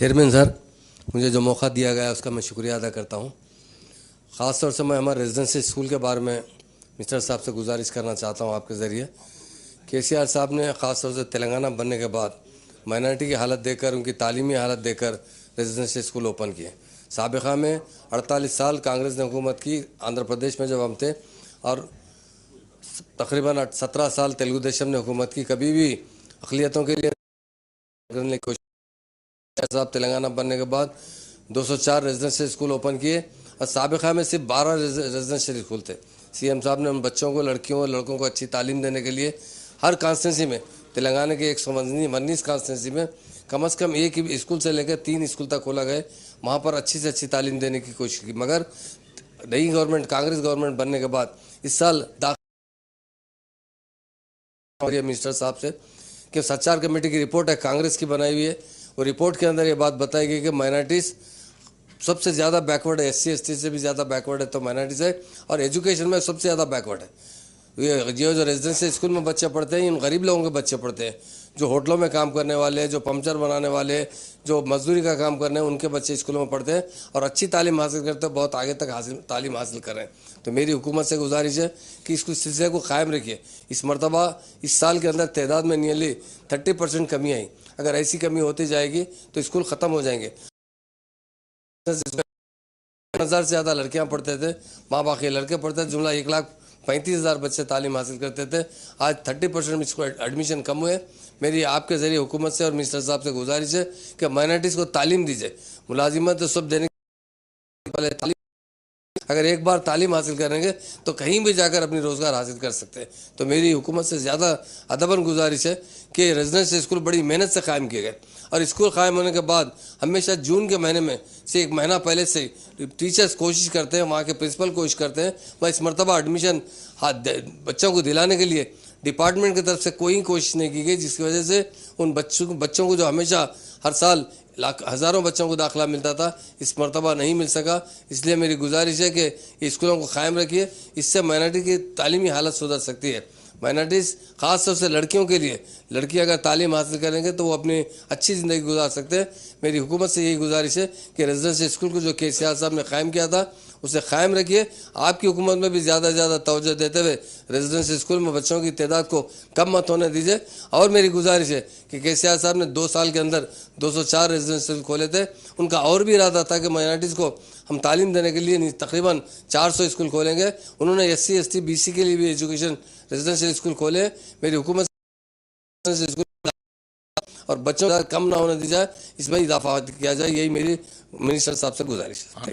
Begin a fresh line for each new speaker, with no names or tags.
Chairman sir, मुझे जो मौका दिया गया उसका मैं शुक्रिया अदा करता हूँ। ख़ास तौर से मैं हमारे रेजिडेंसी स्कूल के बारे में मिस्टर साहब से गुजारिश करना चाहता हूँ आपके ज़रिए। केसीआर साहब ने ख़ास तौर से तेलंगाना बनने के बाद माइनॉरिटी की हालत देखकर, उनकी तालीमी हालत देखकर रेजिडेंसी स्कूल ओपन किए। साबिक़ा में 48 साल कांग्रेस ने हुकूमत की आंध्र प्रदेश में जब हम थे, और तकरीबन 17 साल तेलुगु देशम ने हुकूमत की। कभी भी अक़लियतों के लिए करने की कोशिश। साहब तेलंगाना बनने के बाद 204 रेजिडेंशियल स्कूल ओपन किए, और साबिक़ा में सिर्फ 12 रेजिडेंशियल स्कूल थे। सीएम साहब ने उन बच्चों को, लड़कियों और लड़कों को अच्छी तालीम देने के लिए हर कॉन्स्टिट्यूंसी में, तेलंगाना के 119 कॉन्स्टिट्यूंसी में कम से कम एक ही स्कूल से लेकर 3 स्कूल तक खोला गए। वहाँ पर अच्छी से अच्छी तालीम देने की कोशिश की। मगर नई गवर्नमेंट, कांग्रेस गवर्नमेंट बनने के बाद इस साल मिनिस्टर साहब से कि सच्चार कमेटी की रिपोर्ट है, कांग्रेस की बनाई हुई है। वो रिपोर्ट के अंदर ये बात बताई गई कि माइनॉरिटीज़ सबसे ज़्यादा बैकवर्ड है, SC ST से भी ज़्यादा बैकवर्ड है तो माइनॉरिटीज़ है, और एजुकेशन में सबसे ज़्यादा बैकवर्ड है। ये जो रेजिडेंशियल स्कूल में बच्चे पढ़ते हैं, इन गरीब लोगों के बच्चे पढ़ते हैं, जो होटलों में काम करने वाले, जो पंचर बनाने वाले, जो मजदूरी का काम करने हैं, उनके बच्चे स्कूलों में पढ़ते हैं और अच्छी तालीम हासिल करते हैं, बहुत आगे तक तालीम हासिल कर रहे हैं। तो मेरी हुकूमत से गुजारिश है कि इसको सिलसिले को कायम रखिए। इस मरतबा इस साल के अंदर तादाद में नियरली 30% कमी आई। अगर ऐसी कमी होती जाएगी तो स्कूल ख़त्म हो जाएंगे। 1000 से ज़्यादा लड़कियां पढ़ते थे, माँ बाकी लड़के पढ़ते थे। जुमला 1,35,000 बच्चे तालीम हासिल करते थे। आज 30% में इसको एडमिशन कम हुए। मेरी आपके ज़रिए हुकूमत से और मिनिस्टर साहब से गुजारिश है कि माइनॉरिटीज़ को तालीम दीजिए। मुलाजिमत तो सब देने वाले तालीम, अगर एक बार तालीम हासिल करेंगे तो कहीं भी जाकर अपनी रोज़गार हासिल कर सकते हैं। तो मेरी हुकूमत से ज़्यादा अदबन गुजारिश है कि रेजिडेंशियल स्कूल बड़ी मेहनत से कायम किए गए, और स्कूल कायम होने के बाद हमेशा जून के महीने में से 1 महीना पहले से टीचर्स कोशिश करते हैं, वहाँ के प्रिंसिपल कोशिश करते हैं। वह इस मरतबा एडमिशन बच्चों को दिलाने के लिए डिपार्टमेंट की तरफ से कोई कोशिश नहीं की गई, जिसकी वजह से उन बच्चों को जो हमेशा हर साल हज़ारों बच्चों को दाखिला मिलता था, इस मरतबा नहीं मिल सका। इसलिए मेरी गुजारिश है कि स्कूलों को कायम रखिए। इससे माइनॉरिटी की तालीमी हालत सुधर सकती है। माइनॉरिटीज़ ख़ास तौर से लड़कियों के लिए, लड़की अगर तालीम हासिल करेंगे तो वो अपनी अच्छी ज़िंदगी गुजार सकते हैं। मेरी हुकूमत से यही गुजारिश है कि रेजिडेंशियल स्कूल को जो केसीआर साहब ने कायम किया था उसे कायम रखिए। आपकी हुकूमत में भी ज़्यादा से ज़्यादा तवज्जो देते हुए रेजिडेंशियल स्कूल में बच्चों की तादाद को कम मत होने दीजिए। और मेरी गुजारिश है कि केसीआर साहब ने 2 साल के अंदर 204 रेजिडेंशियल खोले थे। उनका और भी इरादा था कि माइनॉरिटीज़ को हम तालीम देने के लिए तकरीबन 400 स्कूल खोलेंगे। उन्होंने SC ST BC के लिए भी एजुकेशन रेजिडेंशियल स्कूल खोले। मेरी हुकूमत स्कूल और बच्चों का कम ना होने दी जाए, इसमें इजाफा किया जाए, यही मेरी मिनिस्टर साहब से गुजारिश है।